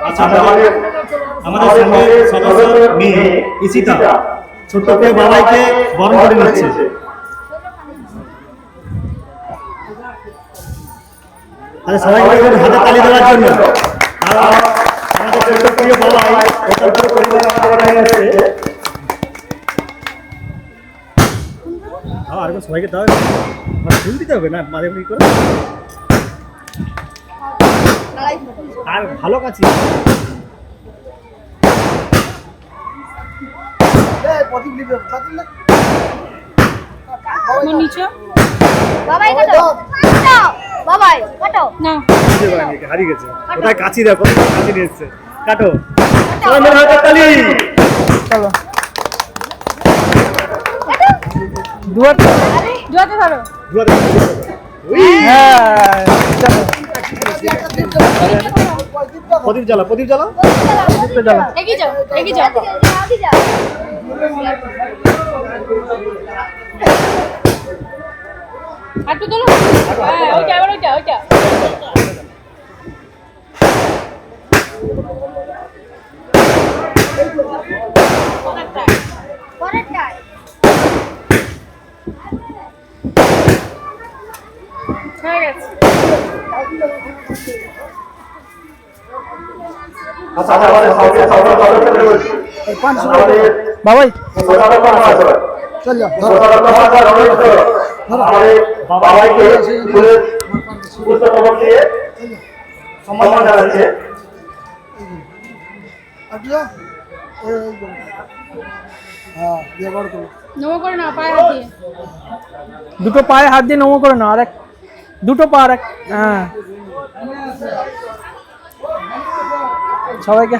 আচ্ছা আমাদের সঙ্গে সদস্য মেয়ে ইসিতা ছোট্ট পেয়ে বাবাইকে বরণ করে নিচ্ছে। তাহলে সবাইকে হাতে তালি দেওয়ার জন্য আমাদের ছোট্ট প্রিয় বাবাই ওটার পুরো পরিবার আমাদের আছে। আর সবাইকে দাও ফুল দিতে হবে না মাঝে মাঝে করে আর ভালো কাছে হারিয়ে গেছে ওটাই কাছি দেখো কাছি নিয়ে এসছে কাটো চলো দুয়াতে ধরো প্রদীপ জ্বালা এগিয়ে যাও আর তো তোলো ওইটা হয়ে গেছে। বাবাই চল বাবাইকে সম্মান জানাচ্ছে। নমো করে না পায়ে হাত দিয়ে দুটো পায়ে হাত দিয়ে নমো করে না আর এক দুটো পা আর এক হ্যাঁ সবাইকে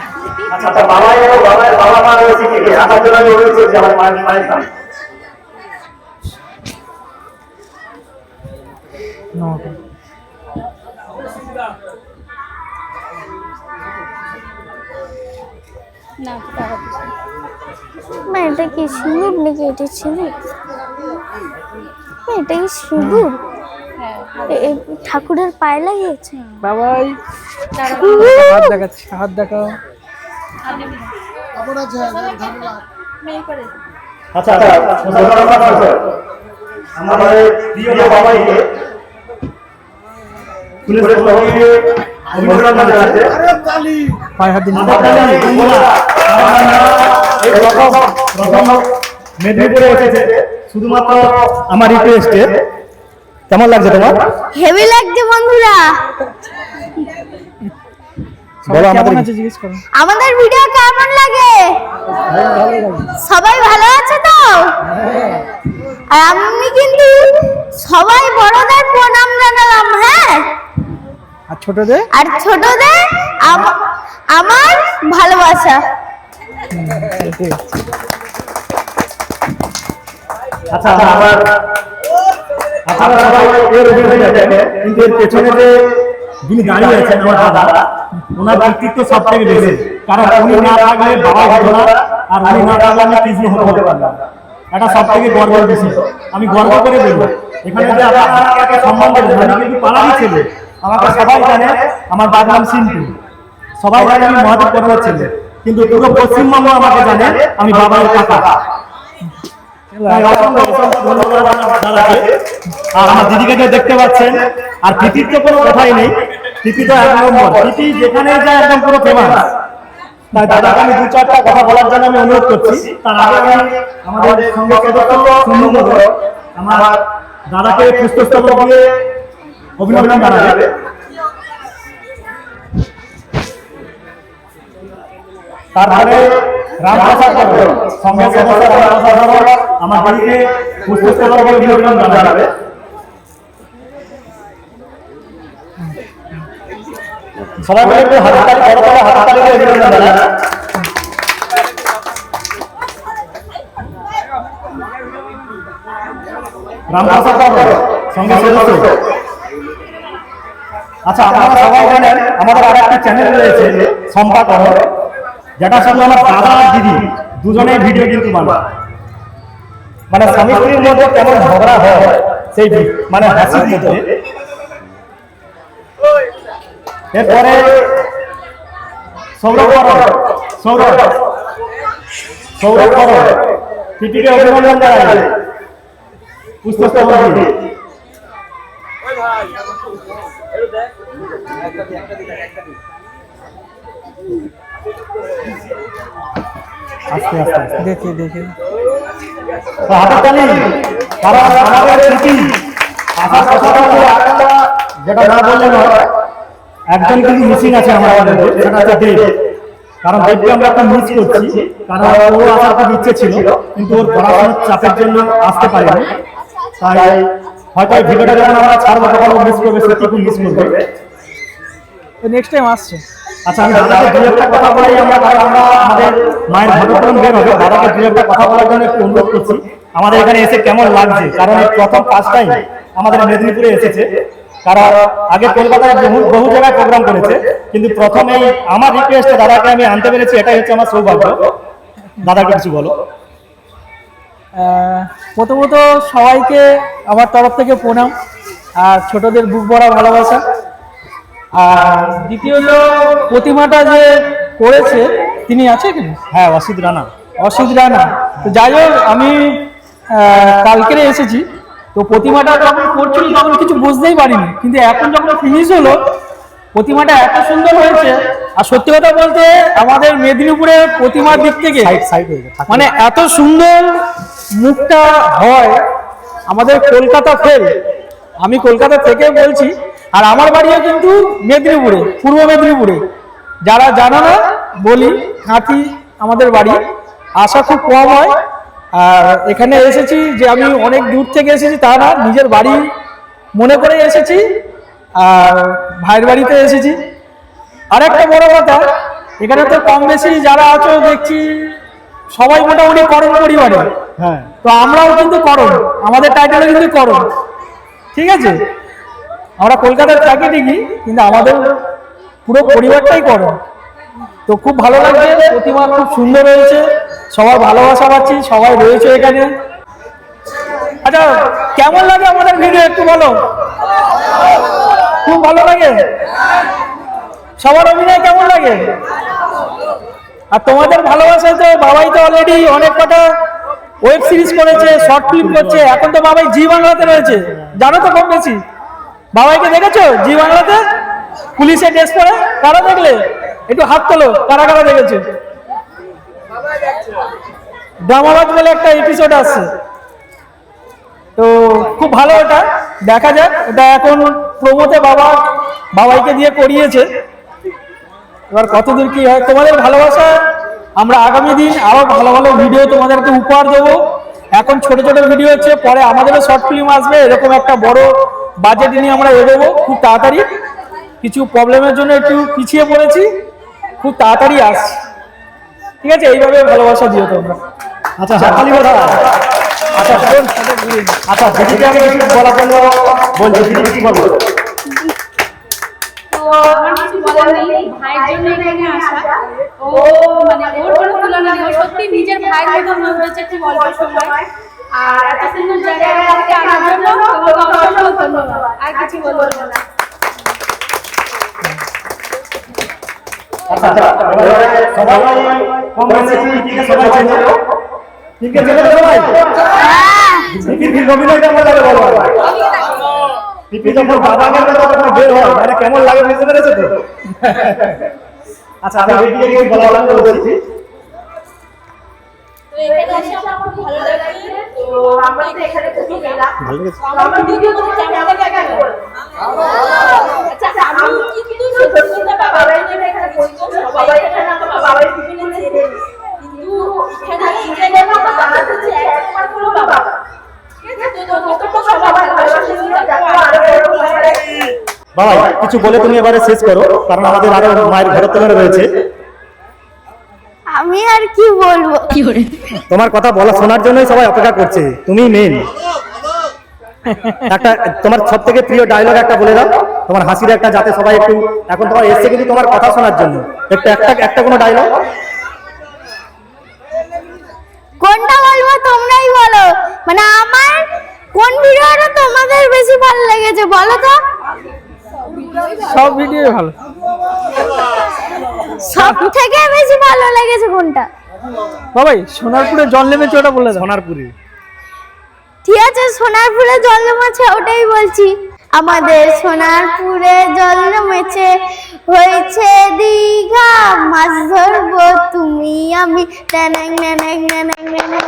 মা এটা কি সিঁদুর নাকি এটা সিঁদুর এটা কি সিঁদুর ঠাকুরের পায়ে লাগিয়েছে বাবাই হাত দেখাচ্ছি হাত দেখাও আচ্ছা আমাদের প্রিয় বাবাইকে পায়ে হাত দিন মেদিনীপুরে এসেছে শুধুমাত্র আমার রিকোয়েস্টে। কেমন লাগছে তোমার? হেভি লাগছে বন্ধুরা। কেমন আছে জিজ্ঞেস করো। আমাদের ভিডিও কেমন লাগে? সবাই ভালো আছে তো? আর আমি কিন্তু সবাই বড়দের প্রণাম জানালাম। হ্যাঁ আর ছোটদের আমার ভালোবাসা। আচ্ছা কিন্তু এর পেছনে যে যিনি দাঁড়িয়ে আছেন আমার দাদা ওনার ব্যক্তিত্ব সব থেকে বেশি। কারণ উনি না থাকলে বাবা হতো না, আর উনি না থাকলে আমি কৃষ্ণ হতে পারলাম। এটা সব থেকে গর্বের বিষয়। আমি গর্ব করে বলবো এখানে যে আমাকে সম্মান দেবেন, আমি কিন্তু পাড়ারই ছেলে। আমাকে সবাই জানে আমার বাবার নাম সিন্টু, সবাই জানে আমি মহাদেব পরিবার ছেলে, কিন্তু পুরো পশ্চিমবঙ্গ আমাকে জানে আমি বাবার কাকা। আর আমার দিদিকে দেখতে পাচ্ছেন, আর প্রীতির তো কোনো কথাই নেই। প্রীতি তো এক নম্বর, প্রীতি যেখানে যায় একদম পুরো ফেমাস। তাই দাদাকে আমি দু চারটা কথা বলার জন্য আমি অনুরোধ করছি। তার আগে আমি আমাদের সঙ্গে আমার দাদাকে পুষ্পস্তবক দিয়ে অভিনন্দন জানাবে। তারপরে রামপ্রসাদ সঙ্গে সদস্য রামপ্রসাদ আমার বাড়িতে পুষ্পস্তবক দিয়ে অভিনন্দন জানাবে। সবাই মিলে একটু হাততালি, বড় হাততালি দিয়ে অভিনন্দন জানাবে। রামপ্রসাদ সঙ্গে সদস্য। আচ্ছা, আপনারা সবাই জানেন আমাদের আর একটা চ্যানেল রয়েছে সম্পাদক, যেটার সঙ্গে আমার দাদা আর দিদি দুজনেই ভিডিও কিন্তু মানে স্বামী স্ত্রীর মধ্যে কেমন ঝগড়া হয় সেই মানে হাসির মধ্যে। এরপরে সৌরভ করো, সৌরভ সৌরভ করো, পিটিকে অভিনন্দন জানাই পুষ্পস্তবক দিয়ে। আস্তে আস্তে আস্তে দেখি দেখি তো হাতের তালি, কারণ আমাদের স্মৃতি আসার কথা বলতে আপনারা যেটা না বললেন হয়, একজন কিন্তু মিসিং আছে আমাদের মধ্যে, সেটা হচ্ছে দেব। কারণ দেবকে আমরা একটা মিস করছি, কারণ ও আসার খুব ইচ্ছে ছিল কিন্তু ওর পড়াশোনার চাপের জন্য আসতে পারেনি। তাই হয়তো এই ভিডিওটা যখন আমরা ছাড়বো তখন ও মিস করবে, সত্যি খুব মিস করবে। নেক্সট টাইম আসছে। আচ্ছা আমি দাদাকে দু একটা কথা বলাই, আমরা কারণ আমরা আমাদের মায়ের ভাগবতরণ বের হবে, দাদাকে দু একটা কথা বলার জন্য একটু অনুরোধ করছি। আমাদের এখানে এসে কেমন লাগছে, কারণ এই প্রথম ফার্স্ট টাইম আমাদের মেদিনীপুরে এসেছে। কারণ আগে কলকাতায় বহু জায়গায় প্রোগ্রাম করেছে, কিন্তু প্রথমেই আমার রিকোয়েস্টে দাদাকে আমি আনতে পেরেছি, এটাই হচ্ছে আমার সৌভাগ্য। দাদাকে কিছু বলো। প্রথমত সবাইকে আমার তরফ থেকে প্রণাম, আর ছোটদের বুক ভরা ভালোবাসা। আর দ্বিতীয়ত প্রতিমাটা যে করেছে তিনি আছে কি? হ্যাঁ, অসিত রানা। অসিত রানা। তো যাই হোক, আমি কালকে এসেছি, তো প্রতিমাটা যখন করছিল তখন কিছু বুঝতেই পারিনি, কিন্তু এখন যখন ফিনিশ হলো প্রতিমাটা এত সুন্দর হয়েছে। আর সত্যি কথা বলতে আমাদের মেদিনীপুরের প্রতিমার দিক থেকে মানে এত সুন্দর মুখটা হয়, আমাদের কলকাতা ফেল। আমি কলকাতা থেকে বলছি, আর আমার বাড়িও কিন্তু মেদিনীপুরে, পূর্ব মেদিনীপুরে। যারা জানো না বলি, কাঁথি আমাদের বাড়ি, আসা খুব কম হয়। আর এখানে এসেছি যে আমি অনেক দূর থেকে এসেছি তা না, নিজের বাড়ি মনে করে এসেছি, আর ভাইয়ের বাড়িতে এসেছি। আর একটা বড় কথা, এখানে তো কম বেশি যারা আছো দেখছি সবাই মোটামুটি করণ পরিবারে। হ্যাঁ, তো আমরাও কিন্তু করণ, আমাদের টাইটেলও কিন্তু করণ, ঠিক আছে? আমরা কলকাতার থাকি ঠিকই, কিন্তু আমাদের পুরো পরিবারটাই করণ। তো খুব ভালো লাগছে, প্রতিমা খুব সুন্দর হয়েছে, সবার ভালোবাসা পাচ্ছি, সবাই রয়েছে এখানে। আচ্ছা, কেমন লাগে আমাদের ভিডিও একটু বলো। খুব ভালো লাগে? সবার অভিনয় কেমন লাগে? আর তোমাদের ভালোবাসায় তো বাবাই তো অলরেডি অনেক কটা ওয়েব সিরিজ করেছে, শর্ট ফিল্ম করছে, এখন তো বাবাই জি বাংলাতে রয়েছে, জানো তো কম বেশি। বাবাইকে দেখেছো জি বাংলাতে পুলিশের ড্রেস পরে? কারা দেখলে একটু হাত তোলো, কারা কারা দেখেছো? দামাবাদ বলে একটা এপিসোড আসছে, তো খুব ভালো, ওটা দেখা যাক। ওটা এখন প্রমোতে বাবাইকে দিয়ে করিয়েছে, এবার কতদূর কি হয়। তোমাদের ভালোবাসা আমরা আগামী দিন আরো ভালো ভালো ভিডিও তোমাদেরকে উপহার দেবো। এখন ছোট ছোট ভিডিও হচ্ছে, পরে আমাদেরও শর্ট ফিল্ম আসবে, এরকম একটা বড় বাজেট নিয়ে আমরা এগোবো খুব তাড়াতাড়ি। কিছু প্রবলেমের জন্য একটু পিছিয়ে পড়েছি, খুব তাড়াতাড়ি আসছি, ঠিক আছে? এইভাবে ভালোবাসা দিও তোমরা। আচ্ছা হাতালি কথা। আচ্ছা শোন, আচ্ছা দিদিকে আমি কিছু বলার জন্য বলছি, দিদি কি বলবো? তো আমার কিছু বলার নেই, ভাইয়ের জন্য এখানে আসা। ও মানে ওর কোনো তুলনা নেই, ও সত্যি নিজের ভাইয়ের মতো হয়ে উঠেছে খুব অল্প সময়। আর এত সুন্দর জায়গায় আমাকে আনার জন্য তোমাকে অসংখ্য ধন্যবাদ। আর কিছু বলবো না। আচ্ছা এবারে সবাই কম বেশি দিদিকে সবাই চেনে, দিদিকে চেনে তো সবাই? দিদির অভিনয় কেমন লাগে বলো? দিদি যখন বাবাকে তখন বের হয়, মানে কেমন লাগে বুঝতে পেরেছো তো? আচ্ছা আমি দিদিকে কিছু বলার বলছি। তো এখানে এসে আমার খুব ভালো লাগছে। তো আমরা তো এখানে খুবই গেলাম, আমার ভিডিও তো কেমন লাগে কেন? আচ্ছা আমি কিন্তু সত্যি কথা বাবার জন্য এখানে বলছি, সবাই এখানে আমার বাবার ভিডিও চেনে, কিন্তু এখানে এই জায়গাটা আমার জানা হচ্ছে একবার কোনো বাবা, ঠিক আছে? তো কতটা সবাই ভালোবাসা দিয়ে দেখো আরো এরকম করে। বাবা কিছু বলে তুমি এবারে শেষ করো, কারণ আমাদের আরো মায়ের ঘরের তলায় রয়েছে। আমি আর কি বলবো? তোমার কথা বলা শোনার জন্যই সবাই অপেক্ষা করছে, তুমি মেন। একটা তোমার সব থেকে প্রিয় ডায়লগ একটা বলে দাও, তোমার হাসির একটা, যাতে সবাই একটু, এখন তোমার এসছে কিন্তু তোমার কথা শোনার জন্য, একটু একটা কোনো ডায়লগ। কোনটা বলবো তোমরাই বলো, মানে আমার কোন ভিডিওটা তোমাদের বেশি ভালো লেগেছে বলো তো? সব ভিডিও ভালো। সব থেকে বেশি ভালো লেগেছে কোনটা? বাবাই সোনারপুরে জল নেমেছে ওটা বলে দাও। সোনারপুরে ঠিক আছে, সোনারপুরে জল জমেছে ওটাই বলছি। আমাদের সোনারপুরে জল জমেছে, হয়েছে দীঘা, মাছ ধরবো তুমি আমি, ট্যানাং ট্যানাং ট্যানাং ট্যানাং।